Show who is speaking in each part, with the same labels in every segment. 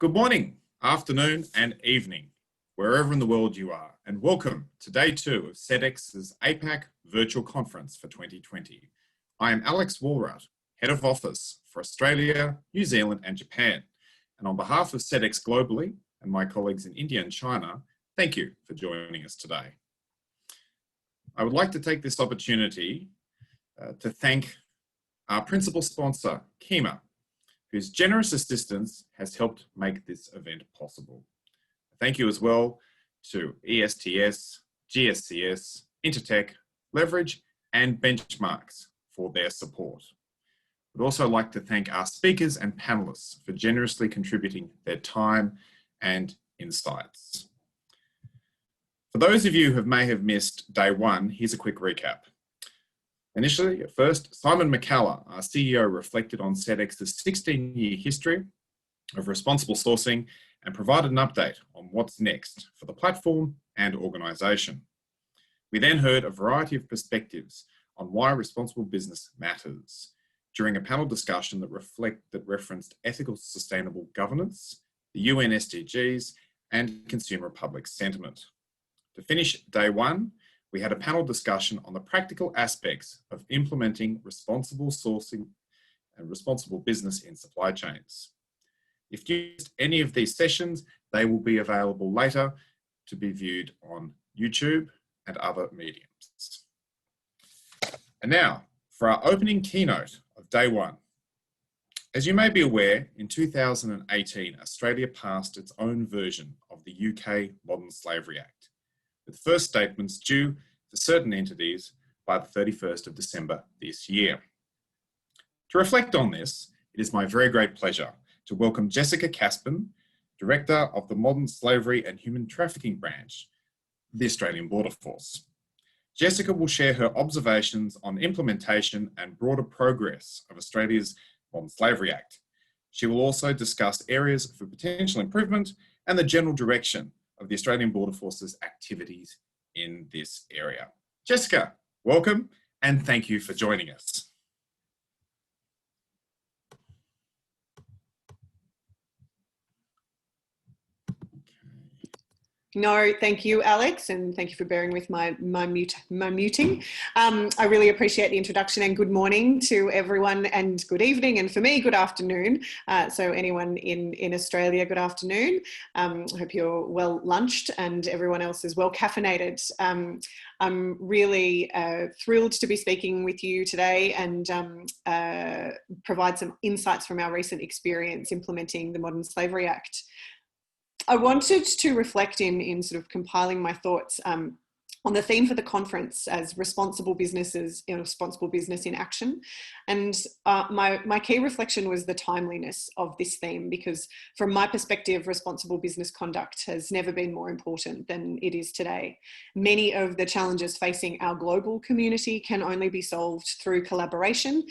Speaker 1: Good morning, afternoon, and evening, wherever in the world you are, and welcome to day 2 of Sedex's APAC virtual conference for 2020. I am Alex Walrat, Head of Office for Australia, New Zealand, and Japan. And on behalf of Sedex globally and my colleagues in India and China, thank you for joining us today. I would like to take this opportunity to thank our principal sponsor, Keynote, whose generous assistance has helped make this event possible. Thank you as well to ESTS, GSCS, Intertech, Leverage, and Benchmarks for their support. I'd also like to thank our speakers and panelists for generously contributing their time and insights. For those of you who may have missed day 1, here's a quick recap. Initially, at first, Simon McCallum, our CEO, reflected on Sedex's 16-year history of responsible sourcing and provided an update on what's next for the platform and organisation. We then heard a variety of perspectives on why responsible business matters during a panel discussion that referenced ethical sustainable governance, the UN SDGs, and consumer public sentiment. To finish day 1, we had a panel discussion on the practical aspects of implementing responsible sourcing and responsible business in supply chains. If you missed any of these sessions, they will be available later to be viewed on YouTube and other mediums. And now, for our opening keynote of day 1. As you may be aware, in 2018, Australia passed its own version of the UK Modern Slavery Act, with first statements due for certain entities by the 31st of December this year. To reflect on this, it is my very great pleasure to welcome Jessica Casben, Director of the Modern Slavery and Human Trafficking Branch, the Australian Border Force. Jessica will share her observations on implementation and broader progress of Australia's Modern Slavery Act. She will also discuss areas for potential improvement and the general direction of the Australian Border Force's activities in this area. Jessica, welcome, and thank you for joining us.
Speaker 2: No, thank you, Alex, and thank you for bearing with my muting. I really appreciate the introduction, and good morning to everyone, and good evening, and for me, good afternoon. So anyone in Australia, good afternoon. I hope you're well lunched and everyone else is well caffeinated. I'm really thrilled to be speaking with you today and provide some insights from our recent experience implementing the Modern Slavery Act. I wanted to reflect in sort of compiling my thoughts on the theme for the conference as responsible businesses, responsible business in action. And my key reflection was the timeliness of this theme, because from my perspective, responsible business conduct has never been more important than it is today. Many of the challenges facing our global community can only be solved through collaboration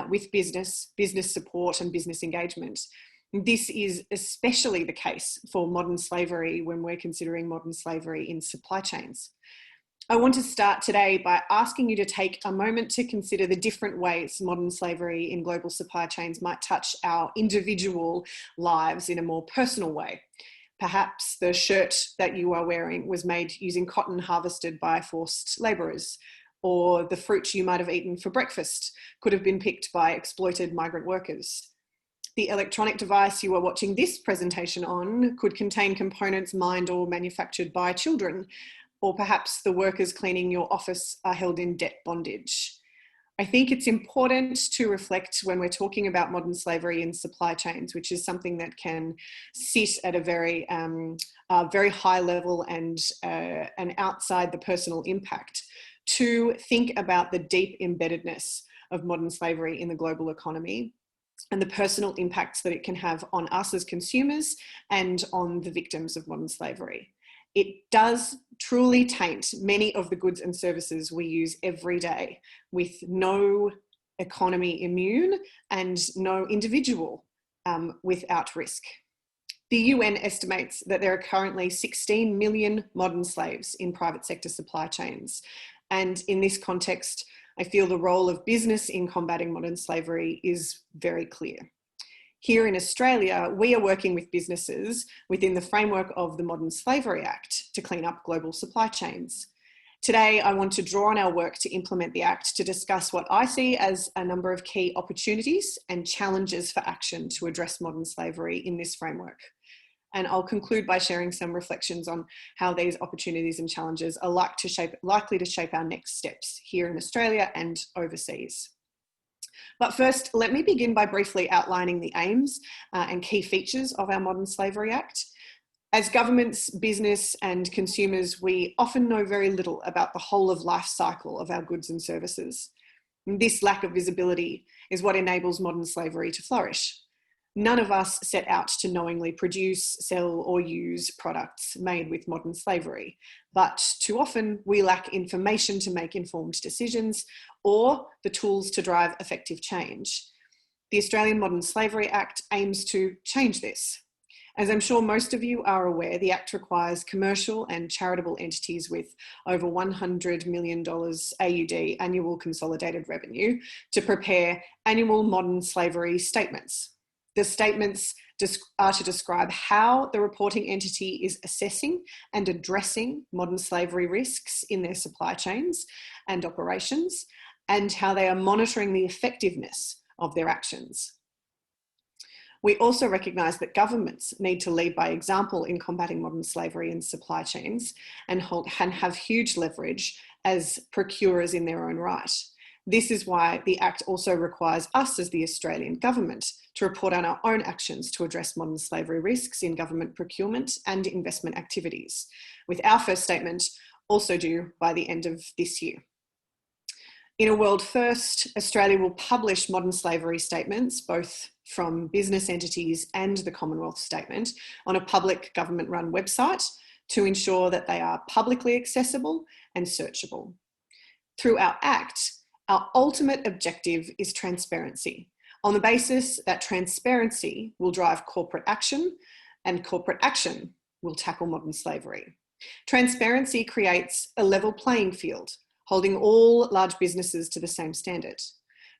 Speaker 2: with business support and business engagement. This is especially the case for modern slavery when we're considering modern slavery in supply chains. I want to start today by asking you to take a moment to consider the different ways modern slavery in global supply chains might touch our individual lives in a more personal way. Perhaps the shirt that you are wearing was made using cotton harvested by forced labourers, or the fruit you might have eaten for breakfast could have been picked by exploited migrant workers. The electronic device you are watching this presentation on could contain components mined or manufactured by children, or perhaps the workers cleaning your office are held in debt bondage. I think it's important to reflect when we're talking about modern slavery in supply chains, which is something that can sit at a very high level and outside the personal impact, to think about the deep embeddedness of modern slavery in the global economy and the personal impacts that it can have on us as consumers and on the victims of modern slavery. It does truly taint many of the goods and services we use every day, with no economy immune and no individual without risk. The UN estimates that there are currently 16 million modern slaves in private sector supply chains. And in this context, I feel the role of business in combating modern slavery is very clear. Here in Australia, we are working with businesses within the framework of the Modern Slavery Act to clean up global supply chains. Today, I want to draw on our work to implement the Act to discuss what I see as a number of key opportunities and challenges for action to address modern slavery in this framework. And I'll conclude by sharing some reflections on how these opportunities and challenges are likely to shape our next steps here in Australia and overseas. But first, let me begin by briefly outlining the aims and key features of our Modern Slavery Act. As governments, business and consumers, we often know very little about the whole of life cycle of our goods and services. And this lack of visibility is what enables modern slavery to flourish. None of us set out to knowingly produce, sell or use products made with modern slavery, but too often we lack information to make informed decisions or the tools to drive effective change. The Australian Modern Slavery Act aims to change this. As I'm sure most of you are aware, the Act requires commercial and charitable entities with over $100 million AUD annual consolidated revenue to prepare annual modern slavery statements. The statements are to describe how the reporting entity is assessing and addressing modern slavery risks in their supply chains and operations, and how they are monitoring the effectiveness of their actions. We also recognise that governments need to lead by example in combating modern slavery in supply chains and have huge leverage as procurers in their own right. This is why the Act also requires us as the Australian government to report on our own actions to address modern slavery risks in government procurement and investment activities, with our first statement also due by the end of this year. In a world first, Australia will publish modern slavery statements, both from business entities and the Commonwealth Statement, on a public government-run website to ensure that they are publicly accessible and searchable. Through our Act, our ultimate objective is transparency, on the basis that transparency will drive corporate action and corporate action will tackle modern slavery. Transparency creates a level playing field, holding all large businesses to the same standard.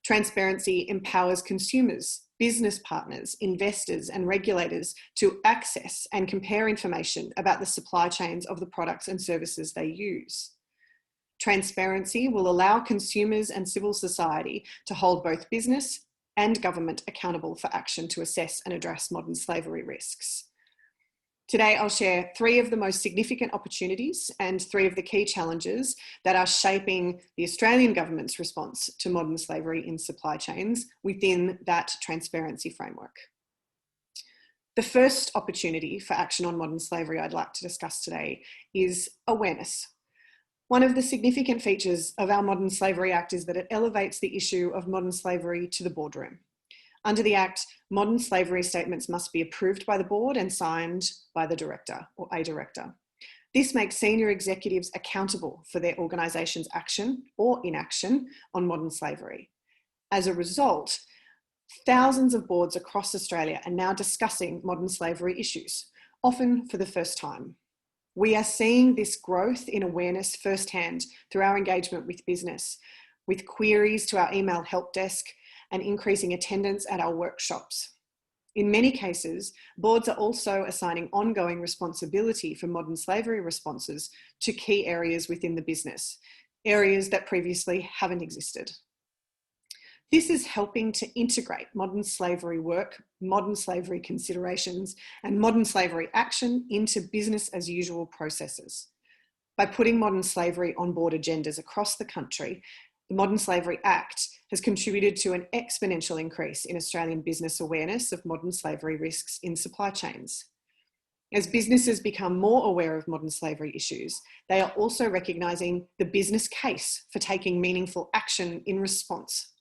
Speaker 2: Transparency empowers consumers, business partners, investors and regulators to access and compare information about the supply chains of the products and services they use. Transparency will allow consumers and civil society to hold both business and government accountable for action to assess and address modern slavery risks. Today, I'll share 3 of the most significant opportunities and 3 of the key challenges that are shaping the Australian government's response to modern slavery in supply chains within that transparency framework. The first opportunity for action on modern slavery I'd like to discuss today is awareness. One of the significant features of our Modern Slavery Act is that it elevates the issue of modern slavery to the boardroom. Under the Act, modern slavery statements must be approved by the board and signed by the director or a director. This makes senior executives accountable for their organisation's action or inaction on modern slavery. As a result, thousands of boards across Australia are now discussing modern slavery issues, often for the first time. We are seeing this growth in awareness firsthand through our engagement with business, with queries to our email help desk and increasing attendance at our workshops. In many cases, boards are also assigning ongoing responsibility for modern slavery responses to key areas within the business, areas that previously haven't existed. This is helping to integrate modern slavery work, modern slavery considerations, and modern slavery action into business as usual processes. By putting modern slavery on board agendas across the country, the Modern Slavery Act has contributed to an exponential increase in Australian business awareness of modern slavery risks in supply chains. As businesses become more aware of modern slavery issues, they are also recognising the business case for taking meaningful action in response.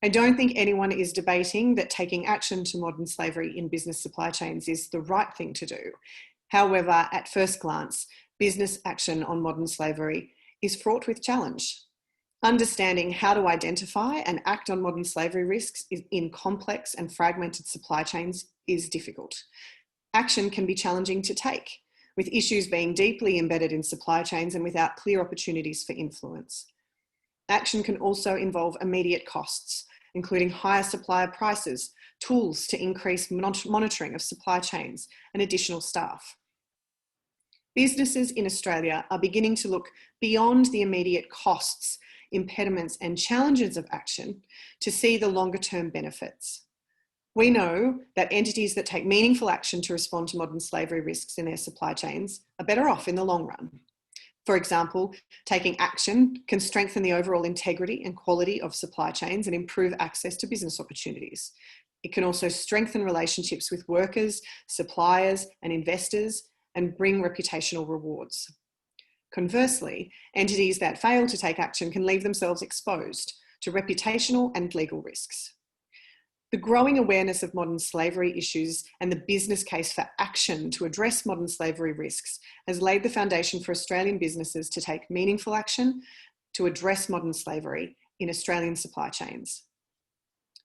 Speaker 2: I don't think anyone is debating that taking action to modern slavery in business supply chains is the right thing to do. However, at first glance, business action on modern slavery is fraught with challenge. Understanding how to identify and act on modern slavery risks in complex and fragmented supply chains is difficult. Action can be challenging to take, with issues being deeply embedded in supply chains and without clear opportunities for influence. Action can also involve immediate costs, including higher supplier prices, tools to increase monitoring of supply chains, and additional staff. Businesses in Australia are beginning to look beyond the immediate costs, impediments, and challenges of action to see the longer-term benefits. We know that entities that take meaningful action to respond to modern slavery risks in their supply chains are better off in the long run. For example, taking action can strengthen the overall integrity and quality of supply chains and improve access to business opportunities. It can also strengthen relationships with workers, suppliers, and investors, and bring reputational rewards. Conversely, entities that fail to take action can leave themselves exposed to reputational and legal risks. The growing awareness of modern slavery issues and the business case for action to address modern slavery risks has laid the foundation for Australian businesses to take meaningful action to address modern slavery in Australian supply chains.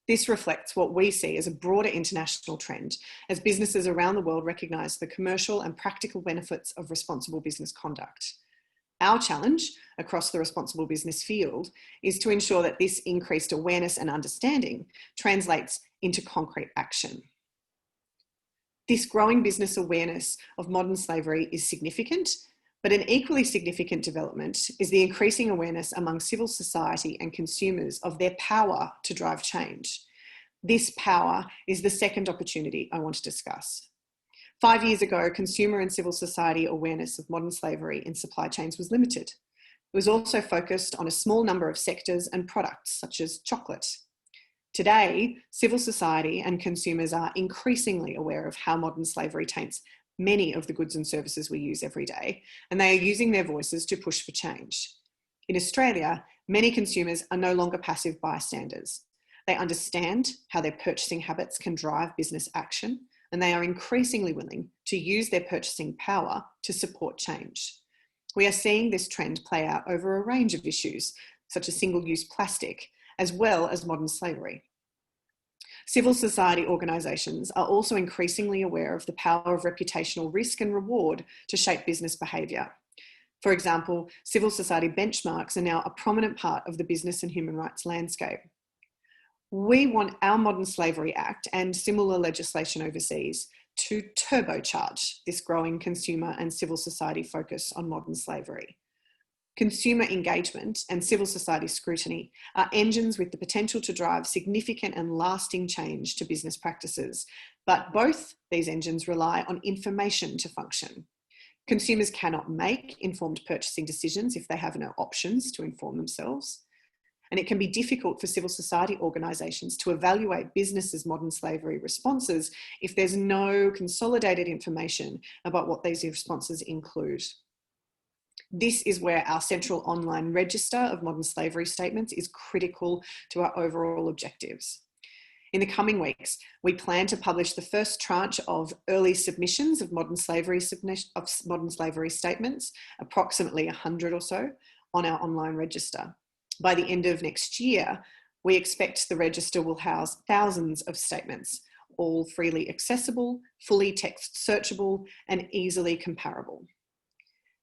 Speaker 2: This reflects what we see as a broader international trend as businesses around the world recognise the commercial and practical benefits of responsible business conduct. Our challenge across the responsible business field is to ensure that this increased awareness and understanding translates into concrete action. This growing business awareness of modern slavery is significant, but an equally significant development is the increasing awareness among civil society and consumers of their power to drive change. This power is the second opportunity I want to discuss. 5 years ago, consumer and civil society awareness of modern slavery in supply chains was limited. It was also focused on a small number of sectors and products, such as chocolate. Today, civil society and consumers are increasingly aware of how modern slavery taints many of the goods and services we use every day, and they are using their voices to push for change. In Australia, many consumers are no longer passive bystanders. They understand how their purchasing habits can drive business action, and they are increasingly willing to use their purchasing power to support change. We are seeing this trend play out over a range of issues, such as single-use plastic, as well as modern slavery. Civil society organisations are also increasingly aware of the power of reputational risk and reward to shape business behaviour. For example, civil society benchmarks are now a prominent part of the business and human rights landscape. We want our Modern Slavery Act and similar legislation overseas to turbocharge this growing consumer and civil society focus on modern slavery. Consumer engagement and civil society scrutiny are engines with the potential to drive significant and lasting change to business practices, but both these engines rely on information to function. Consumers cannot make informed purchasing decisions if they have no options to inform themselves. And it can be difficult for civil society organisations to evaluate businesses' modern slavery responses if there's no consolidated information about what these responses include. This is where our central online register of modern slavery statements is critical to our overall objectives. In the coming weeks, we plan to publish the first tranche of early submissions of modern slavery statements, approximately 100 or so, on our online register. By the end of next year, we expect the register will house thousands of statements, all freely accessible, fully text searchable, and easily comparable.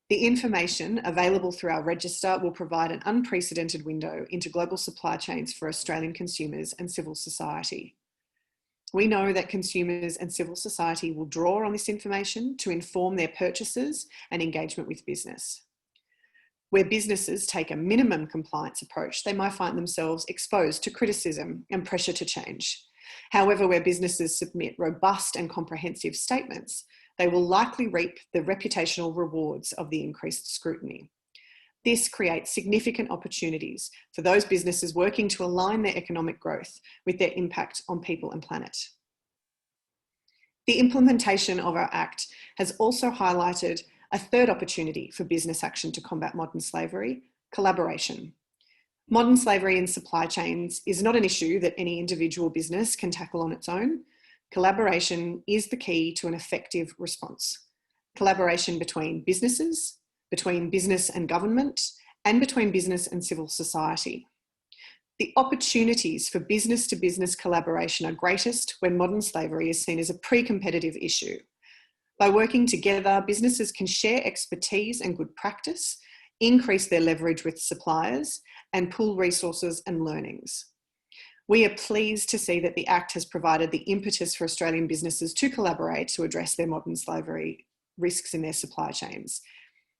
Speaker 2: The information available through our register will provide an unprecedented window into global supply chains for Australian consumers and civil society. We know that consumers and civil society will draw on this information to inform their purchases and engagement with business. Where businesses take a minimum compliance approach, they might find themselves exposed to criticism and pressure to change. However, where businesses submit robust and comprehensive statements, they will likely reap the reputational rewards of the increased scrutiny. This creates significant opportunities for those businesses working to align their economic growth with their impact on people and planet. The implementation of our Act has also highlighted a third opportunity for business action to combat modern slavery: collaboration. Modern slavery in supply chains is not an issue that any individual business can tackle on its own. Collaboration is the key to an effective response. Collaboration between businesses, between business and government, and between business and civil society. The opportunities for business-to-business collaboration are greatest when modern slavery is seen as a pre-competitive issue. By working together, businesses can share expertise and good practice, increase their leverage with suppliers, and pool resources and learnings. We are pleased to see that the Act has provided the impetus for Australian businesses to collaborate to address their modern slavery risks in their supply chains.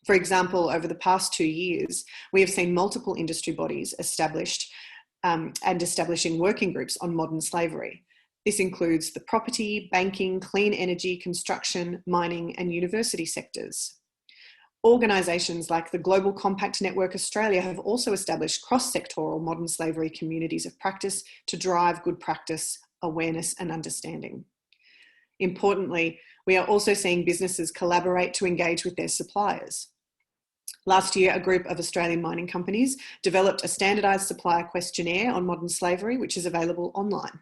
Speaker 2: For example, over the past 2 years, we have seen multiple industry bodies established and establishing working groups on modern slavery. This includes the property, banking, clean energy, construction, mining, and university sectors. Organisations like the Global Compact Network Australia have also established cross-sectoral modern slavery communities of practice to drive good practice, awareness, and understanding. Importantly, we are also seeing businesses collaborate to engage with their suppliers. Last year, a group of Australian mining companies developed a standardised supplier questionnaire on modern slavery, which is available online.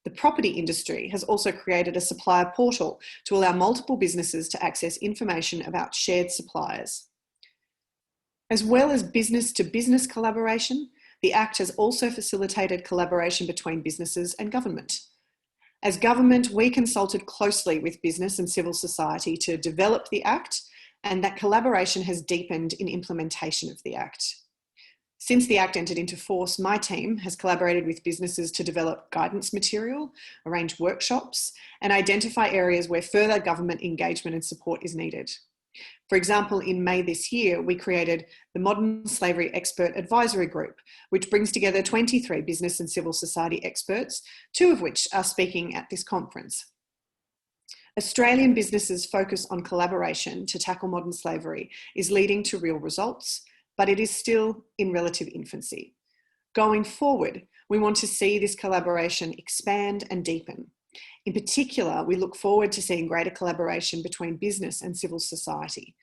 Speaker 2: The property industry has also created a supplier portal to allow multiple businesses to access information about shared suppliers. As well as business-to-business collaboration, the Act has also facilitated collaboration between businesses and government. As government, we consulted closely with business and civil society to develop the Act, and that collaboration has deepened in implementation of the Act. Since the Act entered into force, my team has collaborated with businesses to develop guidance material, arrange workshops, and identify areas where further government engagement and support is needed. For example, in May this year, we created the Modern Slavery Expert Advisory Group, which brings together 23 business and civil society experts, 2 of which are speaking at this conference. Australian businesses' focus on collaboration to tackle modern slavery is leading to real results, but it is still in relative infancy. Going forward, we want to see this collaboration expand and deepen. In particular, we look forward to seeing greater collaboration between business and civil society.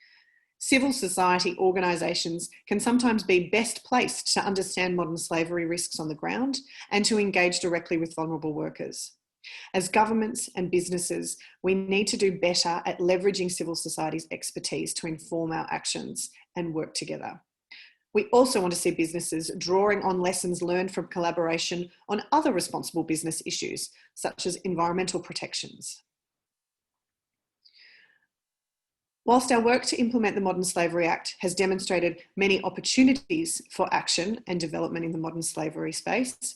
Speaker 2: Civil society organisations can sometimes be best placed to understand modern slavery risks on the ground and to engage directly with vulnerable workers. As governments and businesses, we need to do better at leveraging civil society's expertise to inform our actions and work together. We also want to see businesses drawing on lessons learned from collaboration on other responsible business issues, such as environmental protections. Whilst our work to implement the Modern Slavery Act has demonstrated many opportunities for action and development in the modern slavery space,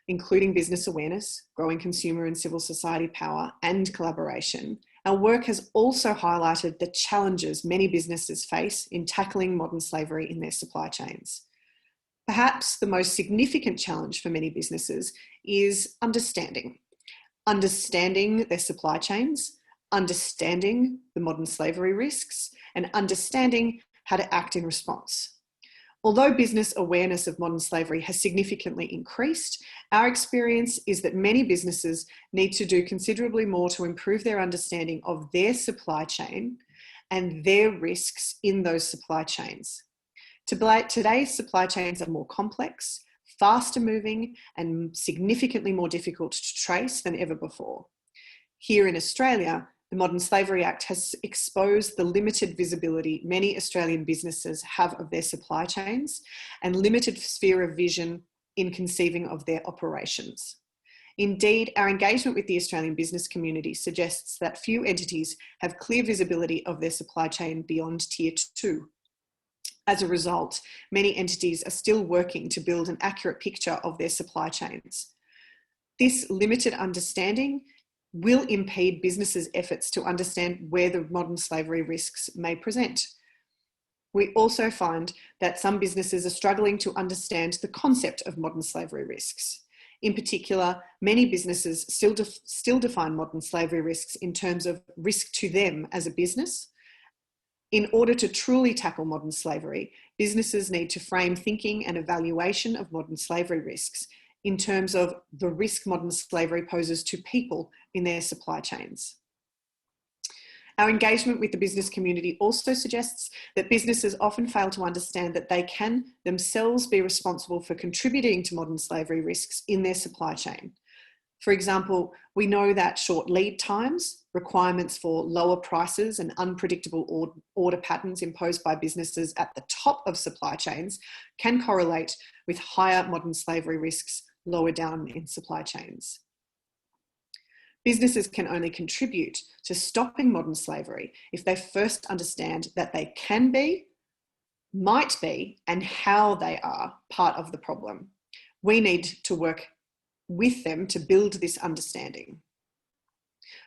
Speaker 2: including business awareness, growing consumer and civil society power, and collaboration, our work has also highlighted the challenges many businesses face in tackling modern slavery in their supply chains. Perhaps the most significant challenge for many businesses is understanding their supply chains, understanding the modern slavery risks, and understanding how to act in response. Although business awareness of modern slavery has significantly increased, our experience is that many businesses need to do considerably more to improve their understanding of their supply chain and their risks in those supply chains. Today's supply chains are more complex, faster moving, and significantly more difficult to trace than ever before. Here in Australia, the Modern Slavery Act has exposed the limited visibility many Australian businesses have of their supply chains and limited sphere of vision in conceiving of their operations. Indeed, our engagement with the Australian business community suggests that few entities have clear visibility of their supply chain beyond Tier 2. As a result, many entities are still working to build an accurate picture of their supply chains. This limited understanding will impede businesses' efforts to understand where the modern slavery risks may present. We also find that some businesses are struggling to understand the concept of modern slavery risks. In particular, many businesses still define modern slavery risks in terms of risk to them as a business. In order to truly tackle modern slavery, businesses need to frame thinking and evaluation of modern slavery risks in terms of the risk modern slavery poses to people in their supply chains. Our engagement with the business community also suggests that businesses often fail to understand that they can themselves be responsible for contributing to modern slavery risks in their supply chain. For example, we know that short lead times, requirements for lower prices, and unpredictable order patterns imposed by businesses at the top of supply chains can correlate with higher modern slavery risks lower down in supply chains. Businesses can only contribute to stopping modern slavery if they first understand that they can be, might be, and how they are part of the problem. We need to work with them to build this understanding.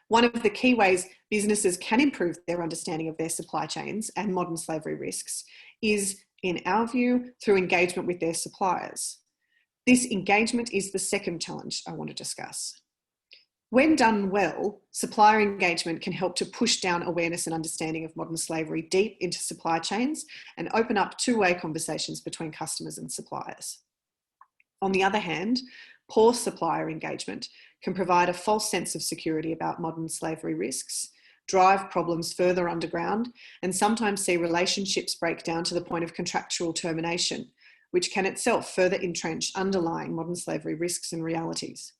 Speaker 2: One of the key ways businesses can improve their understanding of their supply chains and modern slavery risks is, in our view, through engagement with their suppliers. This engagement is the second challenge I want to discuss. When done well, supplier engagement can help to push down awareness and understanding of modern slavery deep into supply chains and open up two-way conversations between customers and suppliers. On the other hand, poor supplier engagement can provide a false sense of security about modern slavery risks, drive problems further underground, and sometimes see relationships break down to the point of contractual termination, which can itself further entrench underlying modern slavery risks and realities.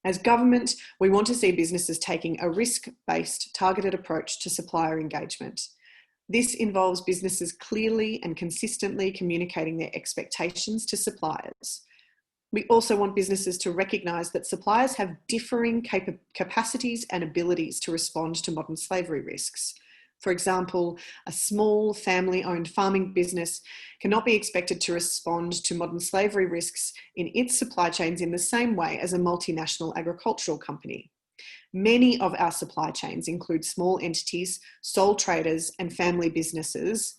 Speaker 2: As government, we want to see businesses taking a risk-based, targeted approach to supplier engagement. This involves businesses clearly and consistently communicating their expectations to suppliers. We also want businesses to recognise that suppliers have differing capacities and abilities to respond to modern slavery risks. For example, a small family-owned farming business cannot be expected to respond to modern slavery risks in its supply chains in the same way as a multinational agricultural company. Many of our supply chains include small entities, sole traders, and family businesses,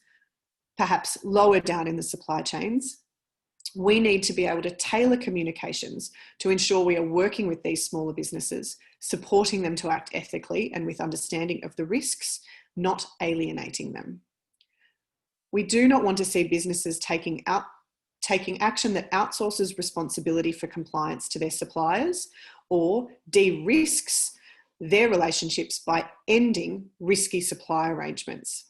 Speaker 2: perhaps lower down in the supply chains. We need to be able to tailor communications to ensure we are working with these smaller businesses, supporting them to act ethically and with understanding of the risks, not alienating them. We do not want to see businesses taking action that outsources responsibility for compliance to their suppliers or de-risks their relationships by ending risky supply arrangements.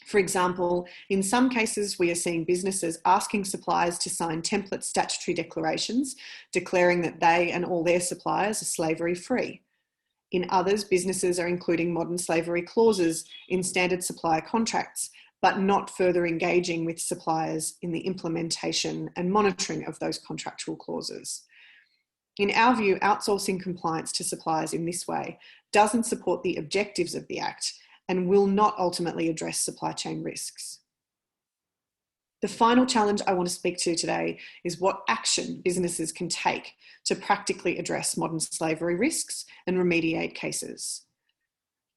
Speaker 2: For example, in some cases, we are seeing businesses asking suppliers to sign template statutory declarations declaring that they and all their suppliers are slavery-free. In others, businesses are including modern slavery clauses in standard supplier contracts, but not further engaging with suppliers in the implementation and monitoring of those contractual clauses. In our view, outsourcing compliance to suppliers in this way doesn't support the objectives of the Act and will not ultimately address supply chain risks. The final challenge I want to speak to today is what action businesses can take to practically address modern slavery risks and remediate cases.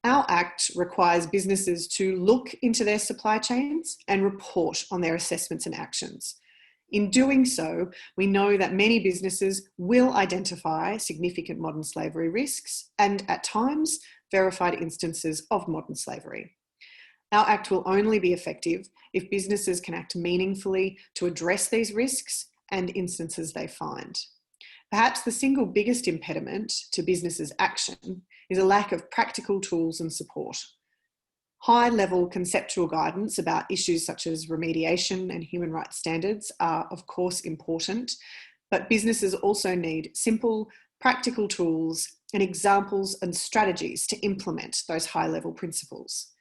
Speaker 2: Our Act requires businesses to look into their supply chains and report on their assessments and actions. In doing so, we know that many businesses will identify significant modern slavery risks and, at times, verified instances of modern slavery. Our Act will only be effective if businesses can act meaningfully to address these risks and instances they find. Perhaps the single biggest impediment to businesses' action is a lack of practical tools and support. High-level conceptual guidance about issues such as remediation and human rights standards are, of course, important, but businesses also need simple, practical tools and examples and strategies to implement those high-level principles.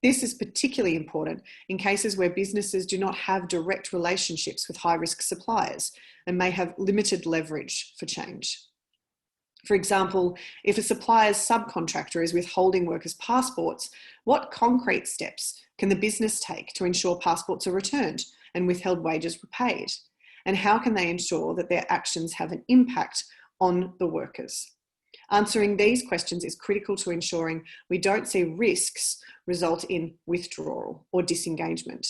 Speaker 2: This is particularly important in cases where businesses do not have direct relationships with high-risk suppliers and may have limited leverage for change. For example, if a supplier's subcontractor is withholding workers' passports, what concrete steps can the business take to ensure passports are returned and withheld wages repaid? And how can they ensure that their actions have an impact on the workers? Answering these questions is critical to ensuring we don't see risks result in withdrawal or disengagement.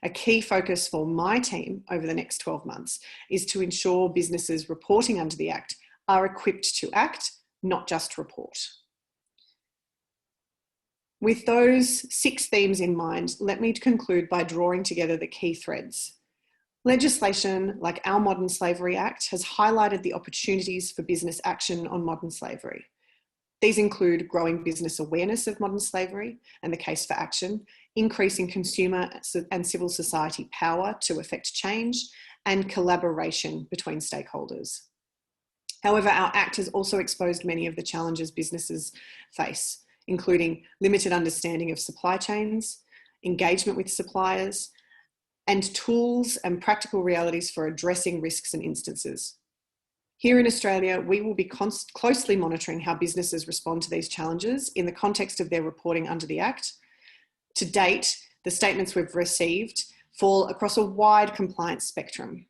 Speaker 2: A key focus for my team over the next 12 months is to ensure businesses reporting under the Act are equipped to act, not just report. With those 6 themes in mind, let me conclude by drawing together the key threads. Legislation like our Modern Slavery Act has highlighted the opportunities for business action on modern slavery. These include growing business awareness of modern slavery and the case for action, increasing consumer and civil society power to effect change, and collaboration between stakeholders. However, our Act has also exposed many of the challenges businesses face, including limited understanding of supply chains, engagement with suppliers, and tools and practical realities for addressing risks and instances. Here in Australia, we will be closely monitoring how businesses respond to these challenges in the context of their reporting under the Act. To date, the statements we've received fall across a wide compliance spectrum.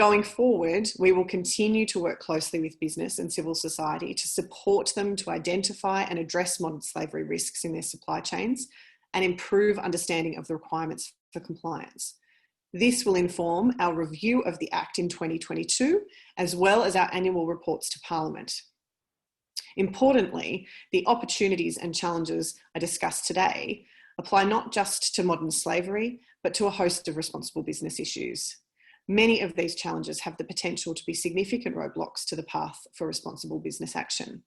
Speaker 2: Going forward, we will continue to work closely with business and civil society to support them to identify and address modern slavery risks in their supply chains and improve understanding of the requirements for compliance. This will inform our review of the Act in 2022, as well as our annual reports to Parliament. Importantly, the opportunities and challenges I discussed today apply not just to modern slavery, but to a host of responsible business issues. Many of these challenges have the potential to be significant roadblocks to the path for responsible business action.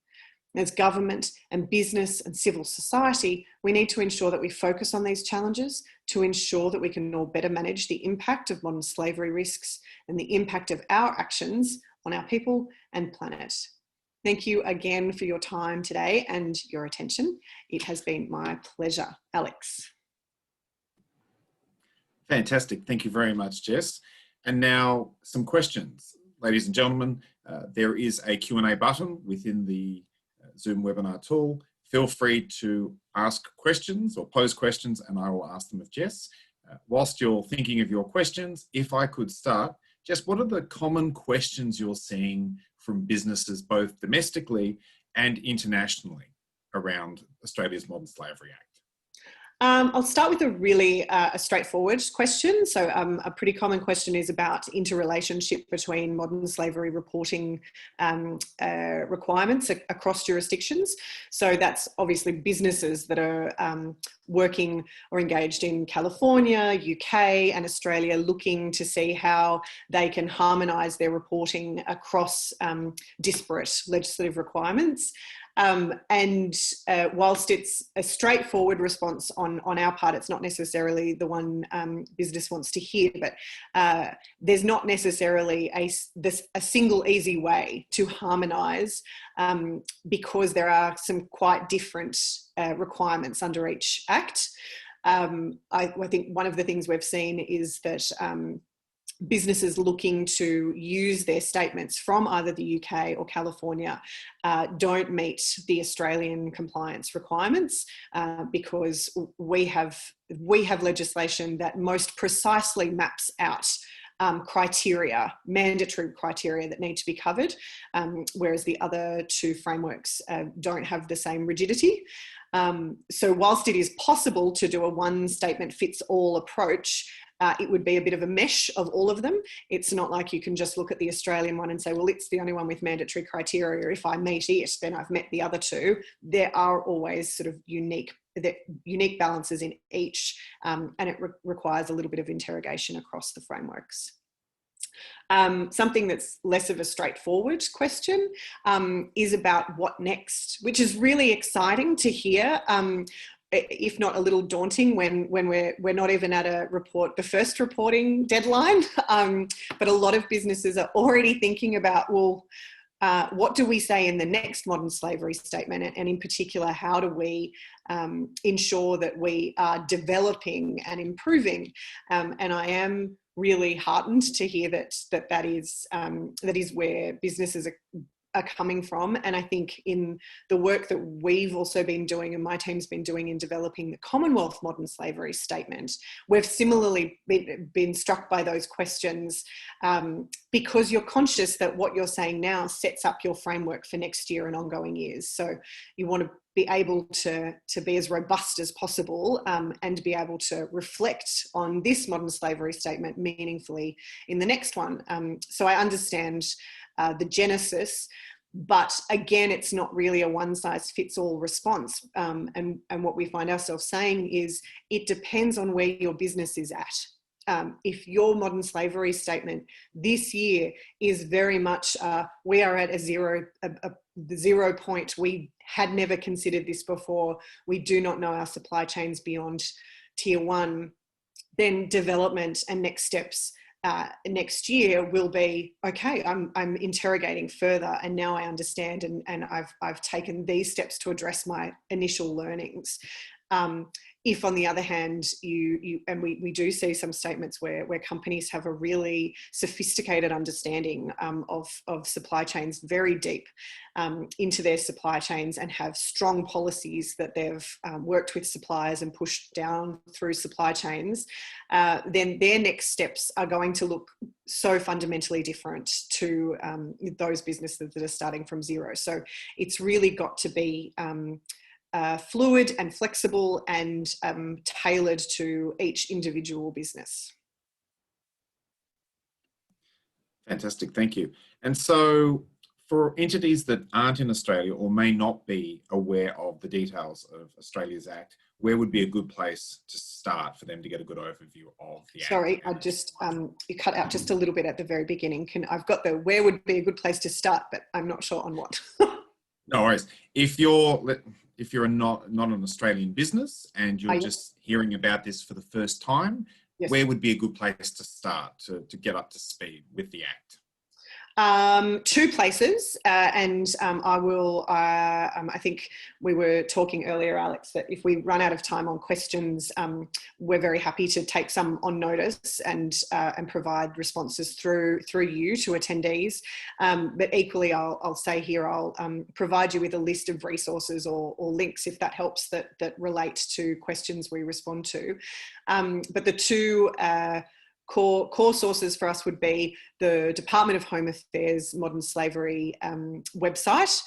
Speaker 2: As government and business and civil society, we need to ensure that we focus on these challenges to ensure that we can all better manage the impact of modern slavery risks and the impact of our actions on our people and planet. Thank you again for your time today and your attention. It has been my pleasure. Alex.
Speaker 1: Fantastic. Thank you very much, Jess. And now some questions. Ladies and gentlemen, there is a Q&A button within the Zoom webinar tool. Feel free to ask questions or pose questions and I will ask them of Jess. Whilst you're thinking of your questions, if I could start, Jess, what are the common questions you're seeing from businesses both domestically and internationally around Australia's Modern Slavery Act?
Speaker 2: I'll start with a really straightforward question. So a pretty common question is about interrelationship between modern slavery reporting requirements across jurisdictions. So that's obviously businesses that are working or engaged in California, UK and Australia, looking to see how they can harmonise their reporting across disparate legislative requirements. Whilst it's a straightforward response on our part, it's not necessarily the one business wants to hear, but there's not necessarily a single easy way to harmonise because there are some quite different requirements under each Act. I think one of the things we've seen is that businesses looking to use their statements from either the UK or California don't meet the Australian compliance requirements because we have legislation that most precisely maps out criteria, mandatory criteria that need to be covered, whereas the other two frameworks don't have the same rigidity. So whilst it is possible to do a one statement fits all approach, it would be a bit of a mesh of all of them. It's not like you can just look at the Australian one and say, well, it's the only one with mandatory criteria. If I meet it, then I've met the other two. There are always sort of unique balances in each, and it requires a little bit of interrogation across the frameworks. Something that's less of a straightforward question is about what next, which is really exciting to hear. If not a little daunting when we're not even at the first reporting deadline, but a lot of businesses are already thinking about, well, what do we say in the next modern slavery statement? And in particular, how do we ensure that we are developing and improving? And I am really heartened to hear that is where businesses are coming from. And I think in the work that we've also been doing and my team's been doing in developing the Commonwealth Modern Slavery Statement, we've similarly been struck by those questions because you're conscious that what you're saying now sets up your framework for next year and ongoing years. So you want to be able to be as robust as possible and be able to reflect on this modern slavery statement meaningfully in the next one. So I understand the genesis, but again, it's not really a one-size-fits-all response. And what we find ourselves saying is it depends on where your business is at. If your modern slavery statement this year is very much, we are at the 0 point, we had never considered this before, we do not know our supply chains beyond tier 1, then development and next steps next year will be, okay, I'm interrogating further and now I understand and I've taken these steps to address my initial learnings. If on the other hand, we do see some statements where companies have a really sophisticated understanding of supply chains, very deep into their supply chains, and have strong policies that they've worked with suppliers and pushed down through supply chains, then their next steps are going to look so fundamentally different to those businesses that are starting from zero. So it's really got to be fluid and flexible and tailored to each individual business.
Speaker 1: Fantastic, thank you. And so for entities that aren't in Australia or may not be aware of the details of Australia's Act, where would be a good place to start for them to get a good overview of the Act?
Speaker 2: Sorry, I just, you cut out just a little bit at the very beginning. I've got the where would be a good place to start, but I'm not sure on what.
Speaker 1: No worries. If you're not an Australian business and you're just hearing about this for the first time, yes, where would be a good place to start to get up to speed with the Act?
Speaker 2: Two places, and I think we were talking earlier, Alex, that if we run out of time on questions, we're very happy to take some on notice and provide responses through you to attendees. But equally, I'll say here, I'll provide you with a list of resources or links, if that helps, that relate to questions we respond to. But the two core sources for us would be the Department of Home Affairs Modern Slavery website,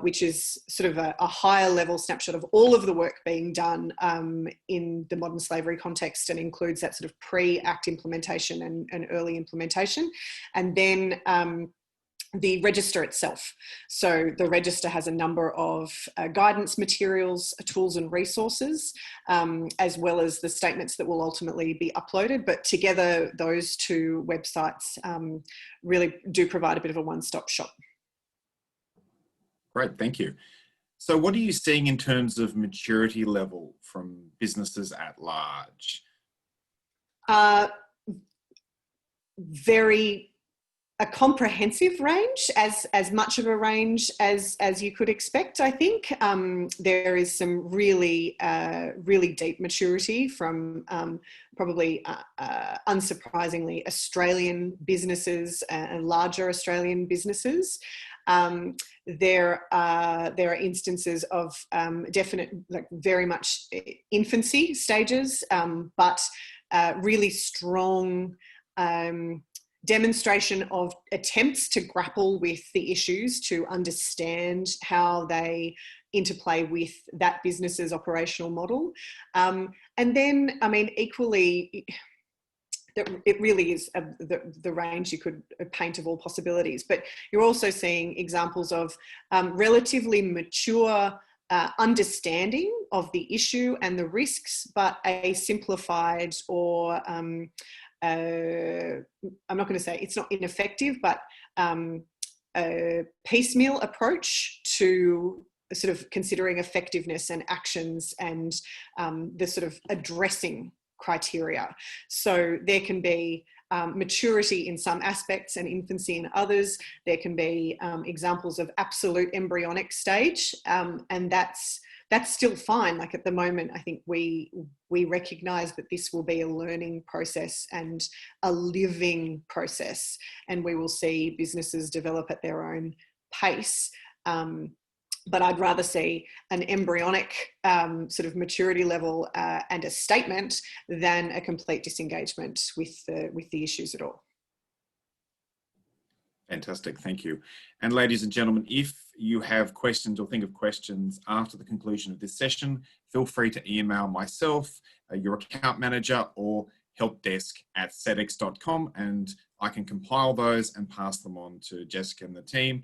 Speaker 2: which is sort of a higher level snapshot of all of the work being done in the modern slavery context, and includes that sort of pre-Act implementation and early implementation. And then the register itself. So the register has a number of guidance materials, tools and resources, as well as the statements that will ultimately be uploaded. But together, those two websites really do provide a bit of a one-stop shop.
Speaker 1: Great, thank you. So what are you seeing in terms of maturity level from businesses at large? A comprehensive range, as much of a range as you could expect, I think. There is some really deep maturity from probably unsurprisingly Australian businesses and larger Australian businesses. There are instances of definite, like very much infancy stages, but really strong demonstration of attempts to grapple with the issues, to understand how they interplay with that business's operational model. And then, I mean, equally, it really is the range you could paint of all possibilities. But you're also seeing examples of relatively mature understanding of the issue and the risks, but a simplified or I'm not going to say it's not ineffective, but a piecemeal approach to sort of considering effectiveness and actions and the sort of addressing criteria. So there can be maturity in some aspects and infancy in others. There can be examples of absolute embryonic stage, and that's still fine. Like at the moment, I think we recognise that this will be a learning process and a living process, and we will see businesses develop at their own pace. But I'd rather see an embryonic sort of maturity level and a statement than a complete disengagement with the issues at all. Fantastic, thank you. And ladies and gentlemen, if you have questions or think of questions after the conclusion of this session, feel free to email myself, your account manager, or helpdesk@sedex.com, and I can compile those and pass them on to Jessica and the team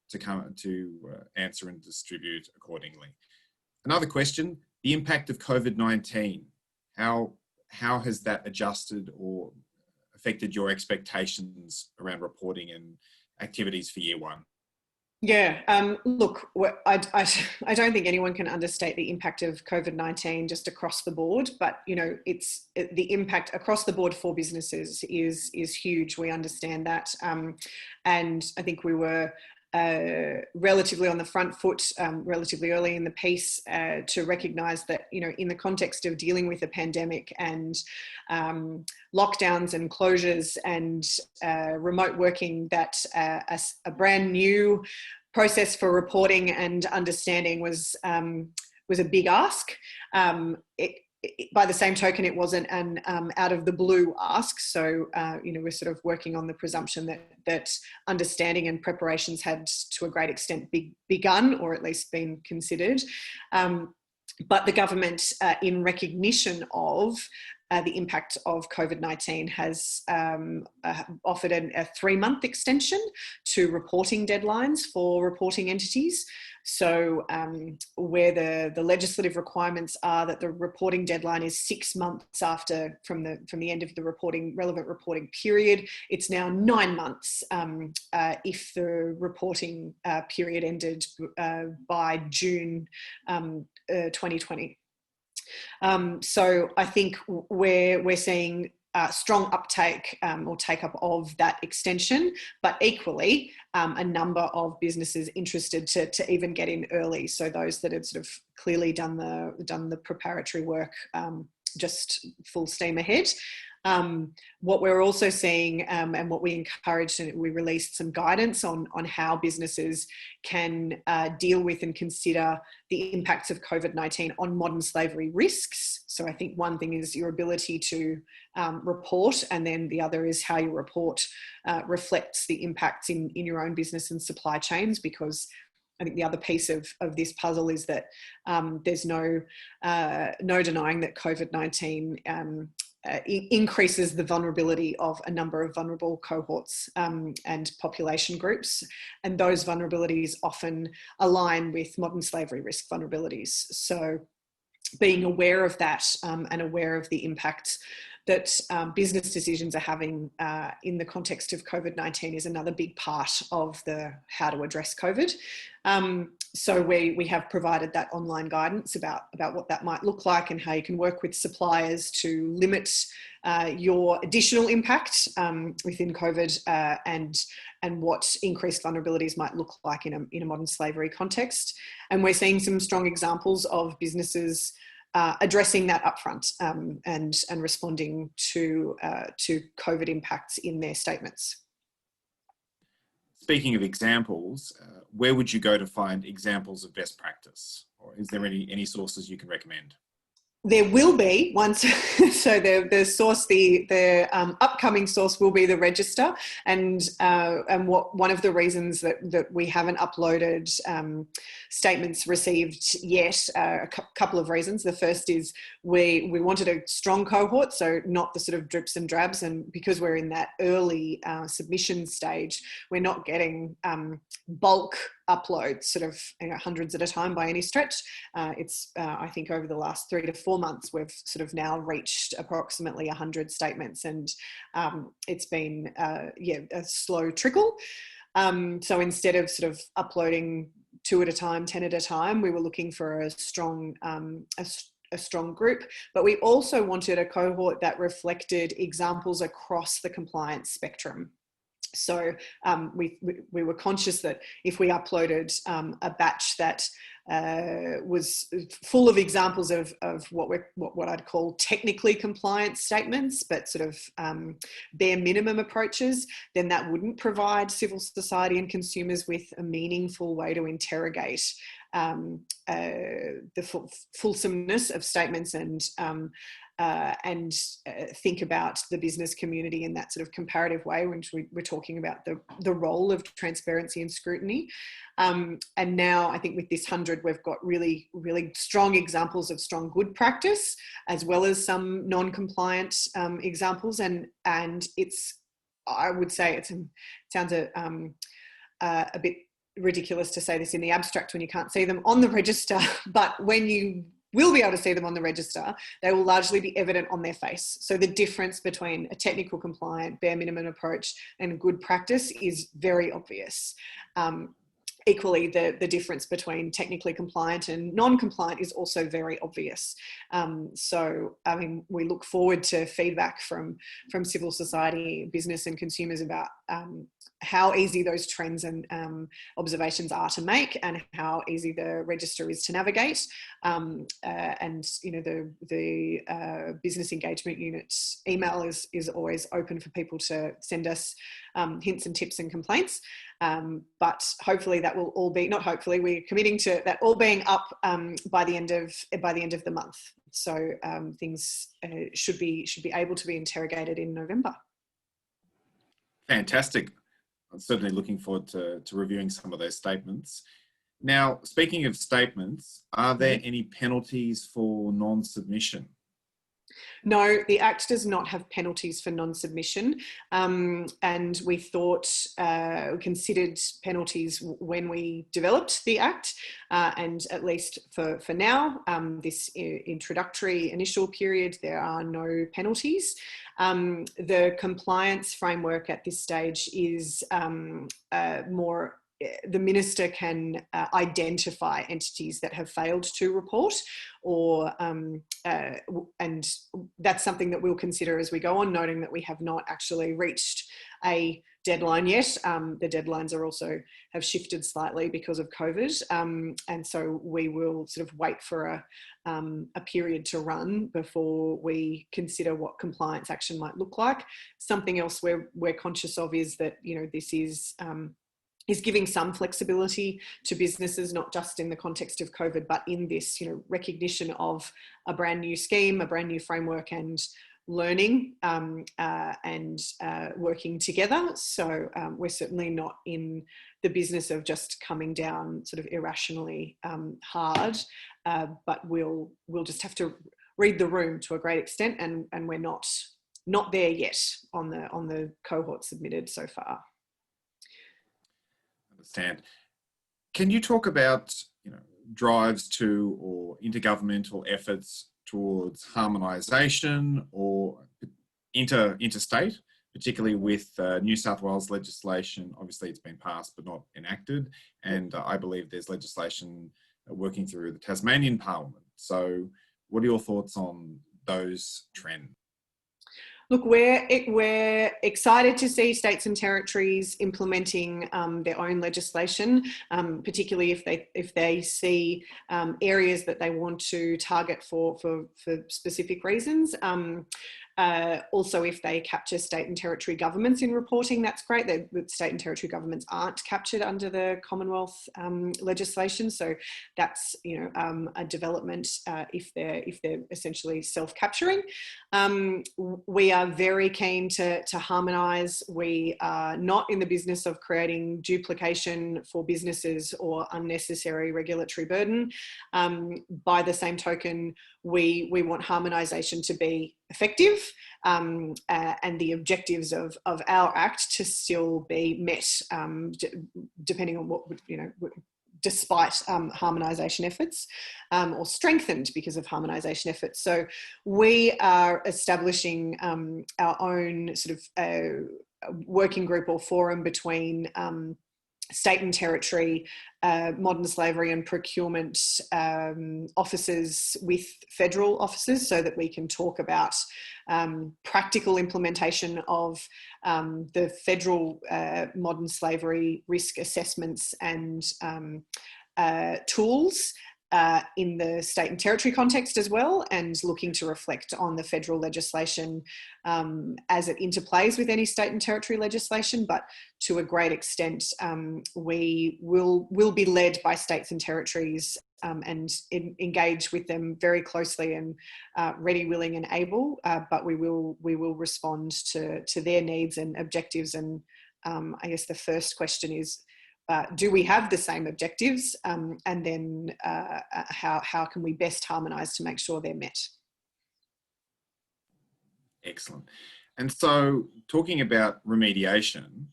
Speaker 1: to come to answer and distribute accordingly. Another question, the impact of COVID-19. How has that adjusted or affected your expectations around reporting and activities for year one?
Speaker 2: Yeah, look, I don't think anyone can understate the impact of COVID-19 just across the board, but you know, the impact across the board for businesses is huge. We understand that, and I think we were relatively on the front foot, relatively early in the piece, to recognise that, in the context of dealing with a pandemic and lockdowns and closures and remote working, that a brand new process for reporting and understanding was a big ask. By the same token, it wasn't an out of the blue ask. So, we're sort of working on the presumption that understanding and preparations had to a great extent begun, or at least been considered. But the government, in recognition of the impact of COVID-19, has offered a 3-month extension to reporting deadlines for reporting entities. So where the legislative requirements are that the reporting deadline is 6 months from the end of the relevant reporting period, it's now 9 months if the reporting period ended by June 2020. So I think we're seeing strong uptake or take up of that extension, but equally a number of businesses interested to even get in early. So those that had sort of clearly done the preparatory work, just full steam ahead. What we're also seeing, and what we encouraged, and we released some guidance on how businesses can deal with and consider the impacts of COVID-19 on modern slavery risks. So I think one thing is your ability to report, and then the other is how your report reflects the impacts in your own business and supply chains, because I think the other piece of this puzzle is that there's no denying that COVID-19 increases the vulnerability of a number of vulnerable cohorts and population groups. And those vulnerabilities often align with modern slavery risk vulnerabilities. So being aware of that and aware of the impact that business decisions are having in the context of COVID-19 is another big part of the how to address COVID. So we have provided that online guidance about what that might look like and how you can work with suppliers to limit your additional impact within COVID and what increased vulnerabilities might look like in a modern slavery context. And we're seeing some strong examples of businesses addressing that upfront and responding to COVID impacts in their statements.
Speaker 1: Speaking of examples, where would you go to find examples of best practice? Or is there any sources you can recommend?
Speaker 2: There will be once, so the source, the upcoming source will be the register, and one of the reasons that we haven't uploaded statements received yet, a couple of reasons. The first is we wanted a strong cohort, so not the sort of drips and drabs, and because we're in that early submission stage, we're not getting bulk uploads, sort of hundreds at a time by any stretch. It's I think over the last 3 to 4 months, we've sort of now reached approximately 100 statements, and it's been a slow trickle. So instead of sort of uploading 2 at a time, 10 at a time, we were looking for a strong group, but we also wanted a cohort that reflected examples across the compliance spectrum. So we were conscious that if we uploaded a batch that was full of examples of what I'd call technically compliant statements, but sort of bare minimum approaches, then that wouldn't provide civil society and consumers with a meaningful way to interrogate the fulsomeness of statements and think about the business community in that sort of comparative way when we're talking about the role of transparency and scrutiny. And now I think with this 100, we've got really, really strong examples of strong good practice, as well as some non-compliant examples. And it's, I would say it sounds a bit ridiculous to say this in the abstract when you can't see them on the register, but when you will be able to see them on the register, they will largely be evident on their face. So the difference between a technical compliant bare minimum approach and good practice is very obvious. equally, the difference between technically compliant and non-compliant is also very obvious. So, I mean, we look forward to feedback from civil society, business and consumers about how easy those trends and observations are to make, and how easy the register is to navigate. And you know, the business engagement unit's email is always open for people to send us hints and tips and complaints. But hopefully that will all be, not hopefully, we're committing to that all being up by the end of the month. So things should be able to be interrogated in November.
Speaker 1: Fantastic. I'm certainly looking forward to reviewing some of those statements. Now, speaking of statements, are there any penalties for non-submission?
Speaker 2: No, the Act does not have penalties for non-submission, and we considered penalties when we developed the Act, and at least for now, this introductory initial period, there are no penalties. The compliance framework at this stage is more. The minister can identify entities that have failed to report, or and that's something that we'll consider as we go on, noting that we have not actually reached a deadline yet. The deadlines are also have shifted slightly because of COVID, and so we will sort of wait for a period to run before we consider what compliance action might look like. Something else we're conscious of is that, you know, this is giving some flexibility to businesses, not just in the context of COVID, but in this, you know, recognition of a brand new scheme, a brand new framework, and learning and working together. So we're certainly not in the business of just coming down sort of irrationally hard, but we'll just have to read the room to a great extent, and we're not there yet on the cohort submitted so far.
Speaker 1: Understand. Can you talk about, you know, drives to or intergovernmental efforts towards harmonisation or interstate, particularly with New South Wales legislation? Obviously, it's been passed but not enacted, and I believe there's legislation working through the Tasmanian Parliament. So, what are your thoughts on those trends?
Speaker 2: Look, we're excited to see states and territories implementing their own legislation, particularly if they see areas that they want to target for specific reasons. Also, if they capture state and territory governments in reporting, that's great. The state and territory governments aren't captured under the Commonwealth legislation, so that's, you know, a development if they're essentially self-capturing. We are very keen to harmonise. We are not in the business of creating duplication for businesses or unnecessary regulatory burden. By the same token, we want harmonisation to be effective, and the objectives of our Act to still be met, depending on what, you know, despite harmonisation efforts, or strengthened because of harmonisation efforts. So we are establishing our own sort of working group or forum between state and territory, modern slavery and procurement officers with federal officers, so that we can talk about practical implementation of the federal modern slavery risk assessments and tools in the state and territory context as well, and looking to reflect on the federal legislation as it interplays with any state and territory legislation. But to a great extent, we will be led by states and territories and engage with them very closely and ready, willing and able, but we will respond to their needs and objectives. And I guess the first question is, do we have the same objectives? And then how can we best harmonise to make sure they're met? Excellent.
Speaker 1: And so, talking about remediation,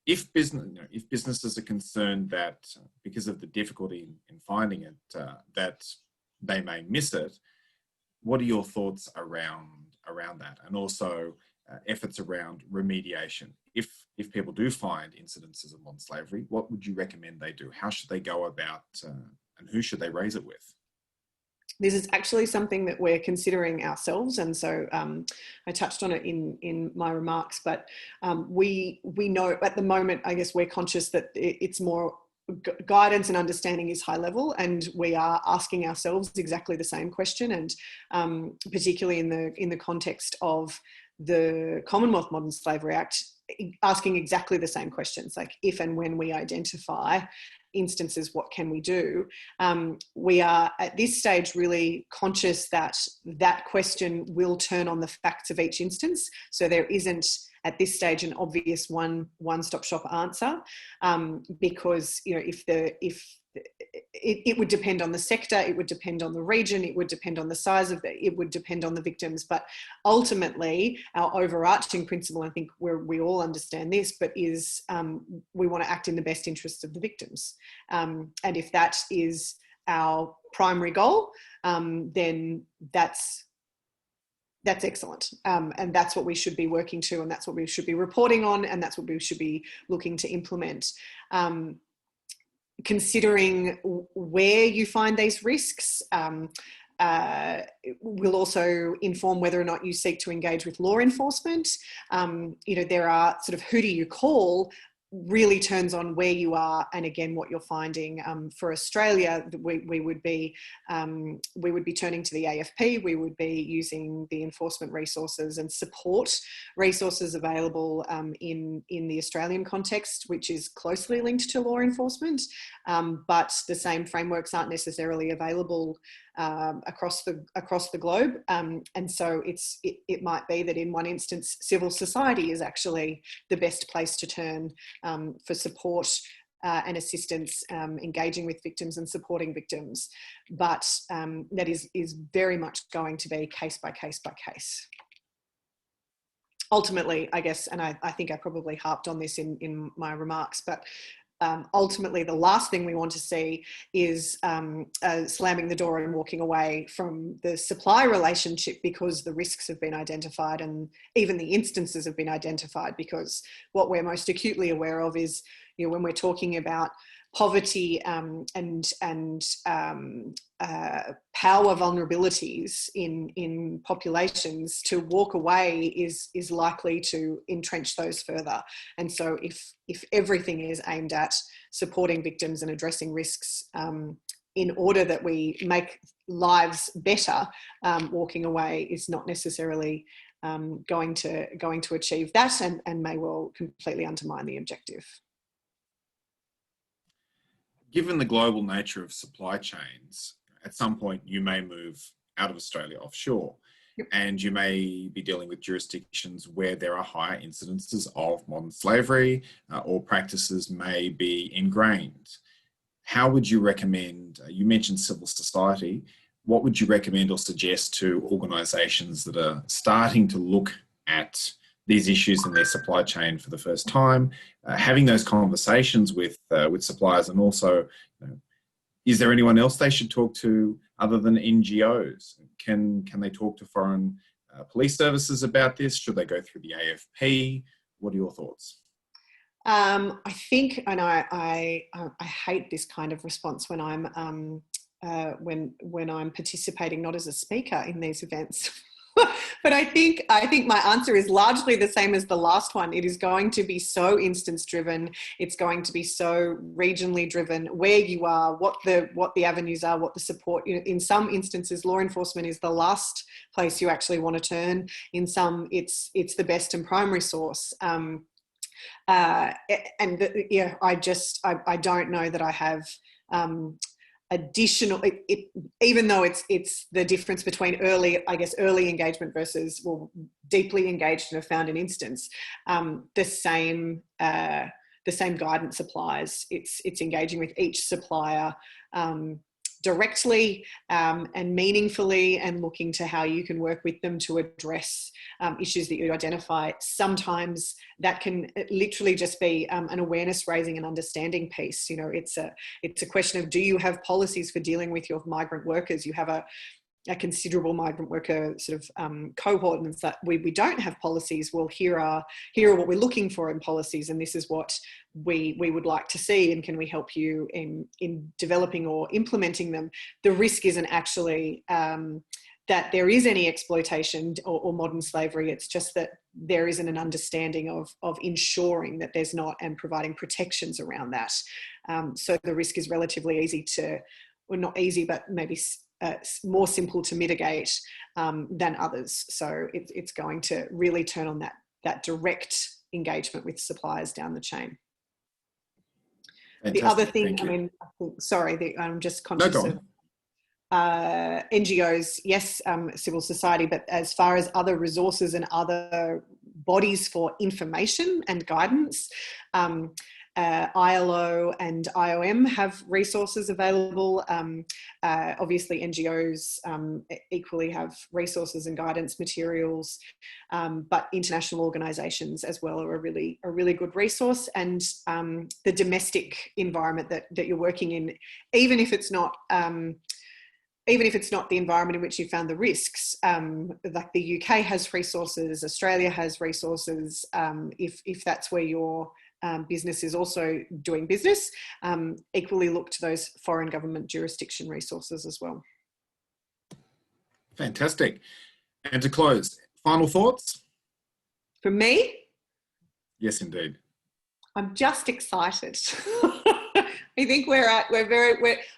Speaker 1: if businesses are concerned that because of the difficulty in finding it, that they may miss it, what are your thoughts around that? And also, efforts around remediation? If people do find incidences of modern slavery, what would you recommend they do? How should they go about, and who should they raise it with?
Speaker 2: This is actually something that we're considering ourselves, and so I touched on it in my remarks. But we know at the moment, I guess we're conscious that it's more guidance and understanding is high level, and we are asking ourselves exactly the same question, and particularly in the context of the Commonwealth Modern Slavery Act, asking exactly the same questions, like if and when we identify instances, what can we do? We are at this stage really conscious that that question will turn on the facts of each instance. So there isn't at this stage an obvious one-stop shop answer, because it would depend on the sector, it would depend on the region, it would depend on the size of it would depend on the victims. But ultimately, our overarching principle, I think we all understand this, but is we want to act in the best interests of the victims. And if that is our primary goal, then that's excellent. And that's what we should be working to, and that's what we should be reporting on, and that's what we should be looking to implement. Considering where you find these risks will also inform whether or not you seek to engage with law enforcement. There are sort of who do you call really turns on where you are, and again what you're finding. For Australia, we would be turning to the AFP. We would be using the enforcement resources and support resources available in the Australian context, which is closely linked to law enforcement, but the same frameworks aren't necessarily available across the globe, and so it might be that in one instance civil society is actually the best place to turn for support and assistance, engaging with victims and supporting victims, but that is very much going to be case by case by case. Ultimately, I guess, and I think I probably harped on this in my remarks, but ultimately the last thing we want to see is slamming the door and walking away from the supply relationship because the risks have been identified and even the instances have been identified, because what we're most acutely aware of is, when we're talking about poverty and power vulnerabilities in populations, to walk away is likely to entrench those further. And so if everything is aimed at supporting victims and addressing risks in order that we make lives better, walking away is not necessarily going to achieve that, and may well completely undermine the objective.
Speaker 1: Given the global nature of supply chains, at some point you may move out of Australia offshore. Yep. And you may be dealing with jurisdictions where there are higher incidences of modern slavery, or practices may be ingrained. How would you recommend, you mentioned civil society, what would you recommend or suggest to organisations that are starting to look at these issues in their supply chain for the first time, having those conversations with suppliers, and also, is there anyone else they should talk to other than NGOs? Can they talk to foreign police services about this? Should they go through the AFP? What are your thoughts?
Speaker 2: I think, and I hate this kind of response when I'm when I'm participating not as a speaker in these events. But I think my answer is largely the same as the last one. It is going to be so instance driven. It's going to be so regionally driven. Where you are, what the avenues are, what the support. In some instances, law enforcement is the last place you actually want to turn. In some, it's the best and primary source. I don't know that I have additional, even though it's the difference between early engagement versus deeply engaged and have found an instance, the same guidance applies. It's engaging with each supplier directly and meaningfully, and looking to how you can work with them to address issues that you identify. Sometimes that can literally just be an awareness raising and understanding piece. It's a question of, do you have policies for dealing with your migrant workers? You have a considerable migrant worker sort of cohort, and that we don't have policies. Well, here are what we're looking for in policies, and this is what we would like to see, and can we help you in developing or implementing them? The risk isn't actually that there is any exploitation or modern slavery. It's just that there isn't an understanding of ensuring that there's not, and providing protections around that. So the risk is relatively easy to, well, not easy, but maybe more simple to mitigate than others. So it's going to really turn on that direct engagement with suppliers down the chain.
Speaker 1: Fantastic.
Speaker 2: The other thing, I mean, sorry, I'm just conscious of NGOs, yes, civil society, but as far as other resources and other bodies for information and guidance, ILO and IOM have resources available. Obviously, NGOs equally have resources and guidance materials, but international organisations as well are a really good resource. And the domestic environment that you're working in, even if it's not the environment in which you found the risks, like the UK has resources, Australia has resources, if that's where your business is also doing business, equally look to those foreign government jurisdiction resources as well.
Speaker 1: Fantastic. And to close, final thoughts?
Speaker 2: For me?
Speaker 1: Yes, indeed.
Speaker 2: I'm just excited. I think I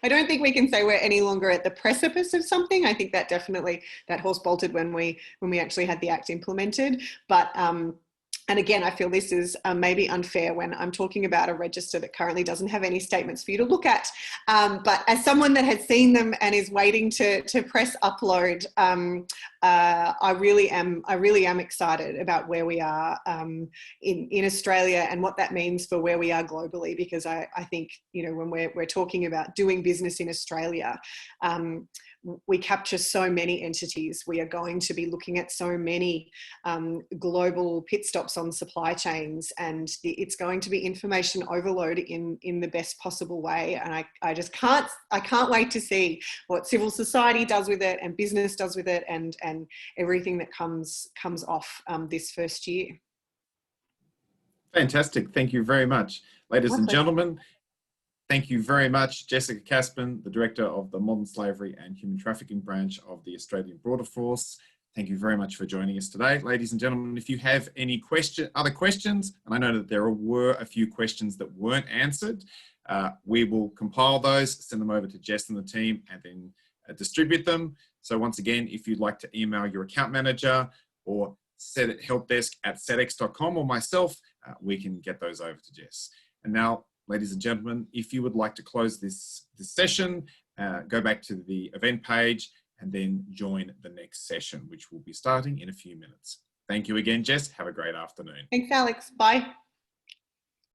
Speaker 2: don't think we can say we're any longer at the precipice of something. I think that definitely, that horse bolted when we actually had the Act implemented. But, and again, I feel this is maybe unfair when I'm talking about a register that currently doesn't have any statements for you to look at. But as someone that has seen them and is waiting to press upload, I really am excited about where we are in Australia and what that means for where we are globally, because I think, you know, when we're talking about doing business in Australia, we capture so many entities. We are going to be looking at so many global pit stops on supply chains, and it's going to be information overload in the best possible way. And I just can't wait to see what civil society does with it and business does with it, and everything that comes off this first year.
Speaker 1: Fantastic. Thank you very much. Ladies and gentlemen, thank you very much, Jessica Casben, the Director of the Modern Slavery and Human Trafficking Branch of the Australian Border Force. Thank you very much for joining us today. Ladies and gentlemen, if you have any other questions, and I know that there were a few questions that weren't answered, we will compile those, send them over to Jess and the team, and then distribute them. So once again, if you'd like to email your account manager or helpdesk@sedex.com or myself, we can get those over to Jess. And now, ladies and gentlemen, if you would like to close this session, go back to the event page and then join the next session, which will be starting in a few minutes. Thank you again, Jess. Have a great afternoon.
Speaker 2: Thanks, Alex. Bye.